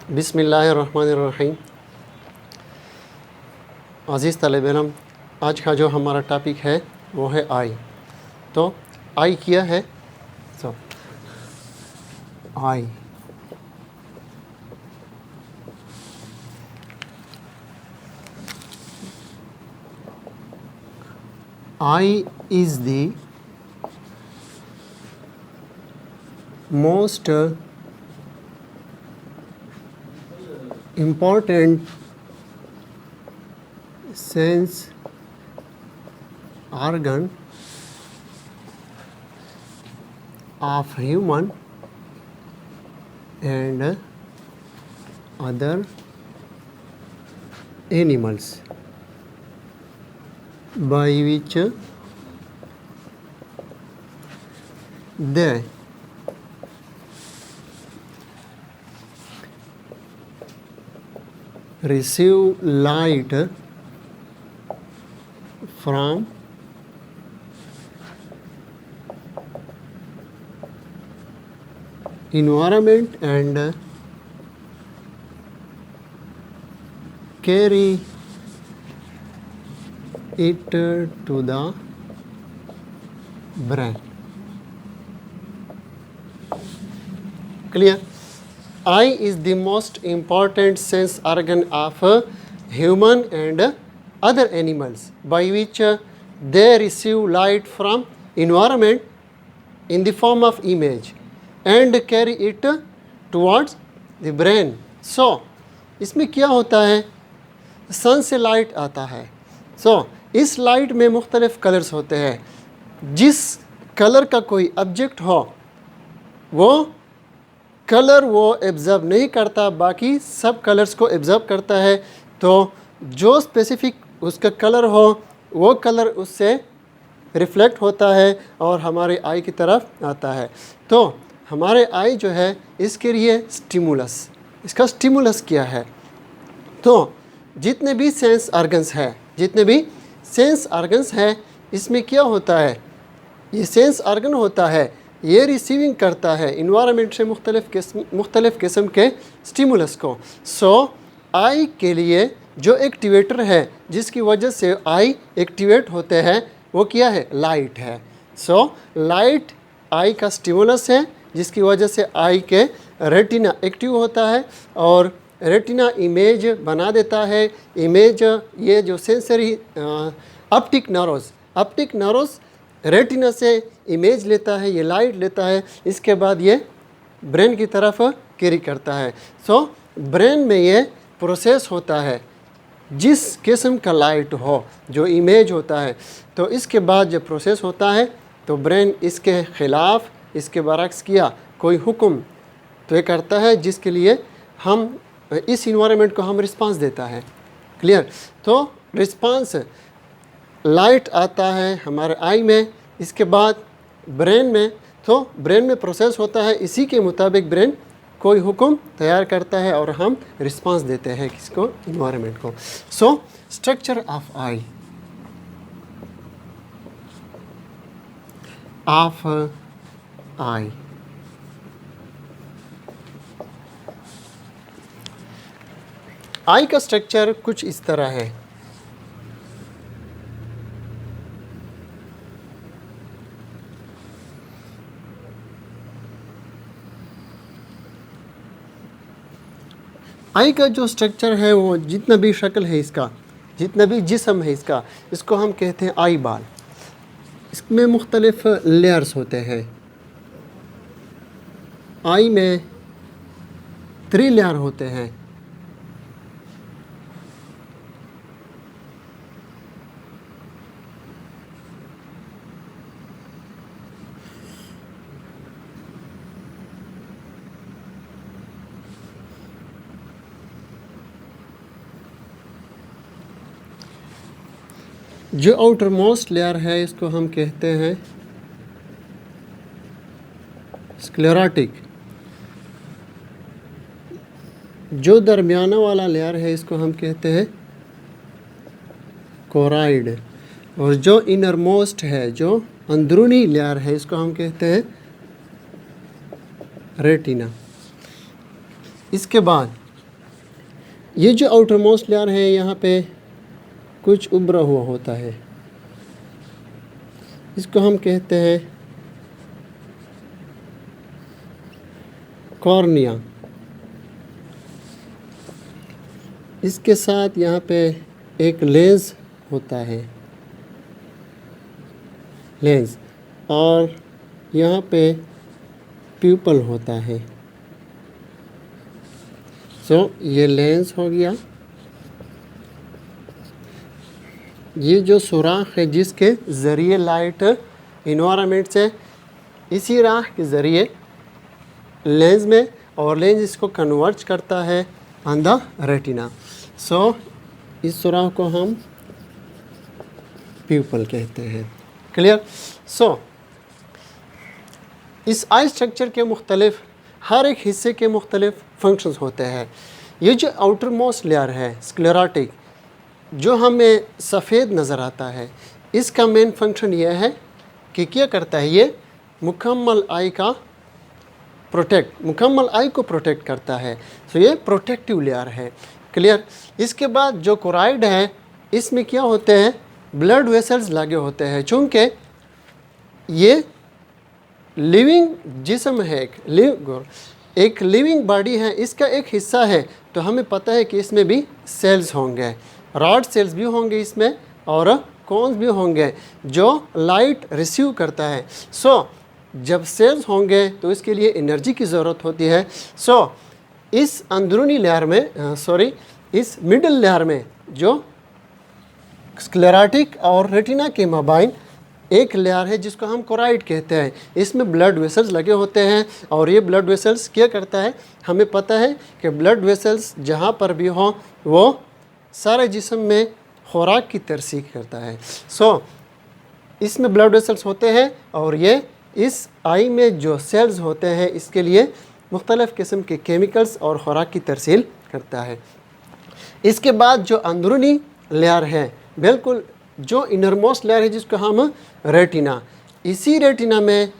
बिस्मिल्लाहिर्रहमानिर्रहीम। अज़ीज़ तलबे इल्म, आज का जो हमारा टॉपिक है वो है आई। तो आई क्या है? आई is the most important sense organ of human and other animals, by which they receive light from environment and carry it to the brain. Clear? Eye is the most important sense organ of human and other animals, by which they receive light from environment in the form of image and carry it towards the brain. So, इसमें क्या होता है? सन से light आता है। इस light में मुख्तलिफ कलर्स होते हैं। जिस कलर का कोई ऑब्जेक्ट हो वो कलर वो एब्जर्व नहीं करता, बाकी सब कलर्स को एब्जर्व करता है। तो जो स्पेसिफिक उसका कलर हो वो कलर उससे रिफ्लेक्ट होता है और हमारे आई की तरफ आता है। तो हमारे आई जो है इसके लिए स्टिमुलस, इसका स्टिमुलस क्या है? तो जितने भी सेंस ऑर्गन्स हैं इसमें क्या होता है? ये सेंस ऑर्गन होता है, ये रिसीविंग करता है इन्वायरमेंट से मुख्तलिफ़ किस्म के स्टिमुलस को। आई के लिए जो एक्टिवेटर है जिसकी वजह से आई एक्टिवेट होते हैं वो क्या है? लाइट है। लाइट आई का स्टिमुलस है जिसकी वजह से आई के रेटिना एक्टिव होता है और रेटिना इमेज बना देता है। इमेज ये जो सेंसरी ऑप्टिक नर्व्स रेटिना से इमेज लेता है, ये लाइट लेता है, इसके बाद ये ब्रेन की तरफ कैरी करता है। ब्रेन में ये प्रोसेस होता है जिस किस्म का लाइट हो, जो इमेज होता है। तो इसके बाद जब प्रोसेस होता है तो ब्रेन इसके ख़िलाफ़, इसके बरक्स किया कोई हुक्म तो ये करता है जिसके लिए हम इस इन्वायरमेंट को हम रिस्पांस देता है। क्लियर? तो रिस्पांस लाइट आता है हमारे आई में, इसके बाद ब्रेन में, तो ब्रेन में प्रोसेस होता है, इसी के मुताबिक ब्रेन कोई हुक्म तैयार करता है और हम रिस्पांस देते हैं किसको? इन्वायरमेंट को। स्ट्रक्चर ऑफ आई आई का स्ट्रक्चर कुछ इस तरह है। आई का जो स्ट्रक्चर है वो जितना भी शक्ल है इसका, जितना भी जिस्म है इसका, इसको हम कहते हैं आई बॉल। इसमें मुख्तलिफ लेयर्स होते हैं। आई में 3 लेयर होते हैं। जो आउटर मोस्ट लेयर है इसको हम कहते हैं स्क्लेरोटिक। जो दरमियाना वाला लेयर है इसको हम कहते हैं कोराइड। और जो इनर मोस्ट है, जो अंदरूनी लेयर है, इसको हम कहते हैं रेटिना। इसके बाद ये जो आउटर मोस्ट लेयर है यहाँ पे कुछ उभरा हुआ होता है, इसको हम कहते हैं कॉर्निया। इसके साथ यहाँ पे एक लेंस होता है, लेंस, और यहाँ पे प्यूपल होता है। ये लेंस हो गया। ये जो सुराख है जिसके ज़रिए लाइट इन्वायरमेंट से इसी राह के ज़रिए लेंस में, और लेंस इसको कन्वर्ट करता है ऑन द रेटिना। इस सुराख को हम प्यूपल कहते हैं। क्लियर? इस आई स्ट्रक्चर के मुख्तलिफ हर एक हिस्से के मुख्तलिफ फंक्शंस होते हैं। ये जो आउटर मोस्ट लेयर है स्क्लेरोटिक, जो हमें सफ़ेद नज़र आता है, इसका मेन फंक्शन यह है कि क्या करता है, ये मुकम्मल आई को प्रोटेक्ट करता है। ये प्रोटेक्टिव लेयर है। क्लियर? इसके बाद जो कोराइड है, इसमें क्या होते हैं, ब्लड वेसल्स लगे होते हैं। चूँकि ये लिविंग जिस्म है, एक लिविंग बॉडी है, इसका एक हिस्सा है, तो हमें पता है कि इसमें भी सेल्स होंगे, रॉड सेल्स भी होंगे इसमें, और कॉन्स भी होंगे जो लाइट रिसीव करता है। जब सेल्स होंगे तो इसके लिए एनर्जी की ज़रूरत होती है। इस अंदरूनी लेयर में इस मिडल लेयर में जो स्क्लेरोटिक और रेटिना के माबाइन एक लेयर है जिसको हम कोराइड कहते हैं, इसमें ब्लड वेसल्स लगे होते हैं। और ये ब्लड वेसल्स क्या करता है, हमें पता है कि ब्लड वेसल्स जहाँ पर भी हों वो सारे जिस्म में खुराक की तरसीख करता है। इसमें ब्लड वेसल्स होते हैं, और ये इस आई में जो सेल्स होते हैं इसके लिए मुख्तलिफ़ किस्म के केमिकल्स और खुराक की तरसील करता है। इसके बाद जो अंदरूनी लेयर है, बिल्कुल जो इनरमोस्ट लेयर है जिसको हम रेटिना, इसी रेटिना में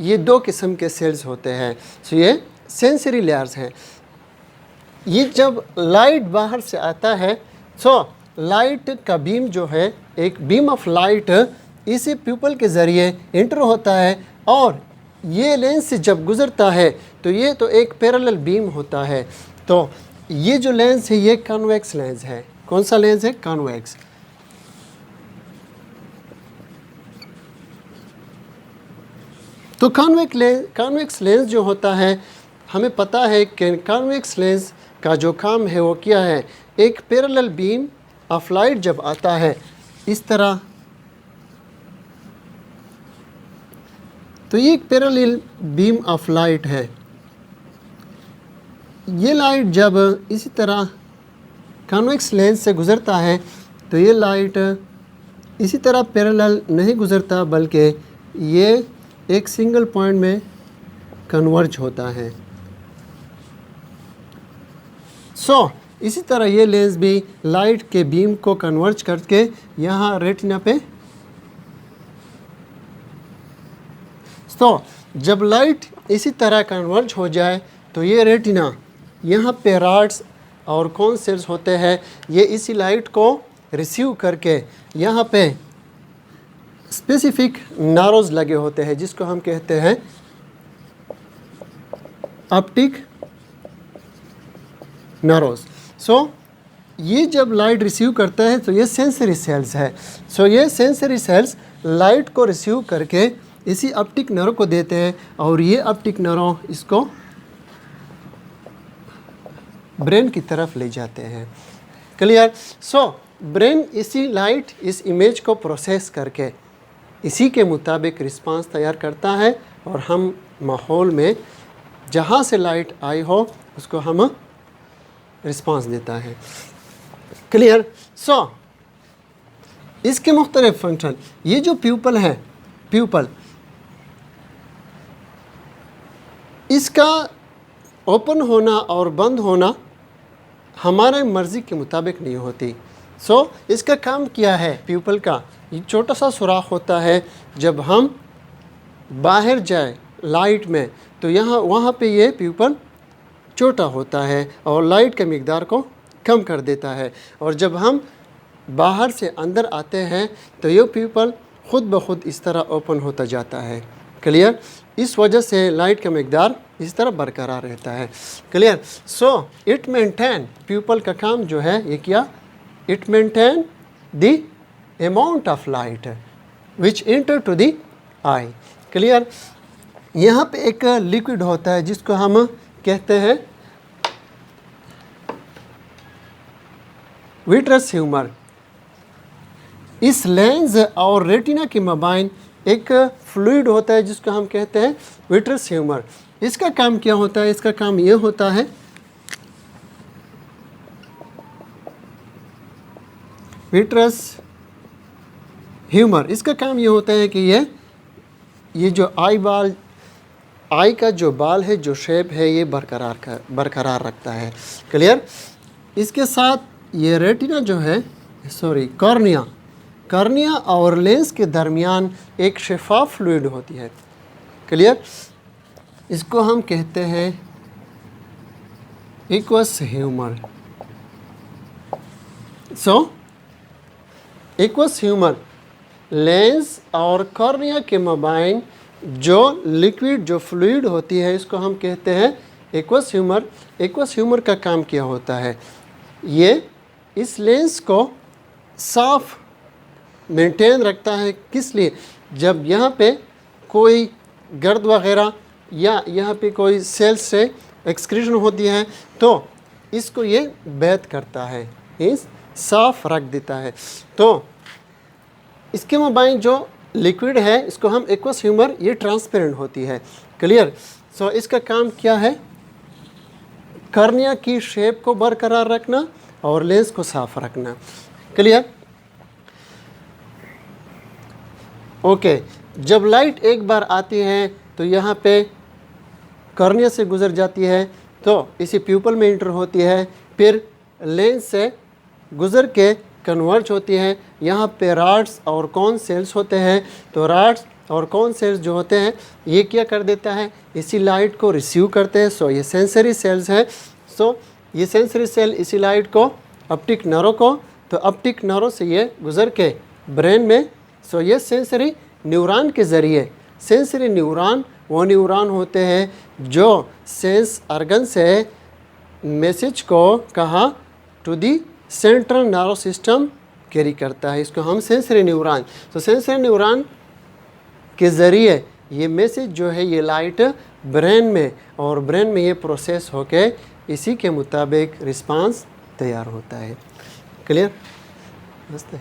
ये दो किस्म के सेल्स होते हैं। ये सेंसरी लेयर्स हैं। ये जब लाइट बाहर से आता है, लाइट का बीम जो है, एक बीम ऑफ लाइट इसी प्यूपल के ज़रिए एंटर होता है, और ये लेंस से जब गुज़रता है तो ये तो एक पैरेलल बीम होता है। तो ये जो लेंस है ये कॉन्वेक्स लेंस है। कौन सा लेंस है? कॉन्वेक्स। तो कॉन्वेक्स लेंस जो होता है, हमें पता है कि कॉन्वेक्स लेंस का जो काम है वो क्या है, एक पैरेलल बीम ऑफ लाइट जब आता है इस तरह, तो ये एक पैरेलल बीम ऑफ लाइट है। ये लाइट जब इसी तरह कॉन्वेक्स लेंस से गुज़रता है तो ये लाइट इसी तरह पैरेलल नहीं गुज़रता, बल्कि ये एक सिंगल पॉइंट में कन्वर्ज होता है। इसी तरह ये लेंस भी लाइट के बीम को कन्वर्ज करके यहाँ रेटिना पे, जब लाइट इसी तरह कन्वर्ज हो जाए तो ये रेटिना, यहाँ पे रॉड्स और कॉन सेल्स होते हैं, ये इसी लाइट को रिसीव करके यहाँ पे स्पेसिफिक नारोज लगे होते हैं जिसको हम कहते हैं ऑप्टिक नारोज। ये जब लाइट रिसीव करता है तो ये सेंसरी सेल्स है। ये सेंसरी सेल्स लाइट को रिसीव करके इसी ऑप्टिक नर्व को देते हैं, और ये ऑप्टिक नर्व इसको ब्रेन की तरफ ले जाते हैं। क्लियर? ब्रेन इसी लाइट, इस इमेज को प्रोसेस करके इसी के मुताबिक रिस्पांस तैयार करता है, और हम माहौल में जहाँ से लाइट आई हो उसको हम रिस्पांस देता है। क्लियर? इसके मुख्तलिफ फंक्शन, ये जो प्यूपल है, प्यूपल इसका ओपन होना और बंद होना हमारे मर्ज़ी के मुताबिक नहीं होती। इसका काम क्या है प्यूपल का? ये छोटा सा सुराख होता है, जब हम बाहर जाए लाइट में तो वहाँ पे ये प्यूपल छोटा होता है और लाइट के मिकदार को कम कर देता है। और जब हम बाहर से अंदर आते हैं तो ये प्यूपल ख़ुद ब खुद इस तरह ओपन होता जाता है। क्लियर? इस वजह से लाइट का मकदार इस तरह बरकरार रहता है। Clear? So it maintain, pupil का काम जो है ये क्या, it maintain the amount of light which enter to the eye. Clear? यहाँ पे एक लिक्विड होता है जिसको हम कहते हैं विट्रस ह्यूमर। इस लेंस और रेटिना के मबाइन एक फ्लूइड होता है जिसको हम कहते हैं विट्रस ह्यूमर। इसका काम क्या होता है? इसका काम ये होता है, विट्रस ह्यूमर, इसका काम ये होता है कि ये जो आई का जो बाल है, जो शेप है, ये बरकरार रखता है। क्लियर? इसके साथ ये रेटिना जो है, कॉर्निया और लेंस के दरमियान एक शफाफ फ्लूइड होती है। क्लियर? इसको हम कहते हैं aqueous humour. Aqueous humour lens और कॉर्निया के मबाइन जो लिक्विड, जो फ्लूइड होती है, इसको हम कहते हैं एक्वस ह्यूमर। एक्वस ह्यूमर का काम क्या होता है? ये इस लेंस को साफ मेंटेन रखता है। किस लिए? जब यहाँ पे कोई गर्द वगैरह या यहाँ पे कोई सेल्स से एक्सक्रीशन होती है तो इसको ये बैत करता है, इस साफ रख देता है। तो इसके मबाइन जो लिक्विड है इसको हम एक्वस ह्यूमर, ये ट्रांसपेरेंट होती है। क्लियर? सो इसका काम क्या है? कॉर्निया की शेप को बरकरार रखना और लेंस को साफ रखना। क्लियर? ओके, जब लाइट एक बार आती है तो यहाँ पे कॉर्निया से गुजर जाती है तो इसी प्यूपल में इंटर होती है, फिर लेंस से गुजर के कन्वर्ज होती है। यहाँ पे रॉड्स और कॉन सेल्स होते हैं। तो रॉड्स और कॉन सेल्स जो होते हैं ये क्या कर देता है, इसी लाइट को रिसीव करते हैं। सो ये सेंसरी सेल्स है। सो ये सेंसरी सेल इसी लाइट को ऑप्टिक नर्व को, तो ऑप्टिक नर्व से ये गुजर के ब्रेन में। सो ये सेंसरी न्यूरॉन के ज़रिए, सेंसरी न्यूरॉन वो न्यूरॉन होते हैं जो सेंस ऑर्गन से मैसेज को कहाँ to the central nerve system carry करता है। इसको हम सेंसरी न्यूरॉन। तो सेंसरी न्यूरॉन के ज़रिए ये मैसेज जो है ये लाइट ब्रेन में, और ब्रेन में ये प्रोसेस होके इसी के मुताबिक रिस्पांस तैयार होता है। क्लियर? मस्त है।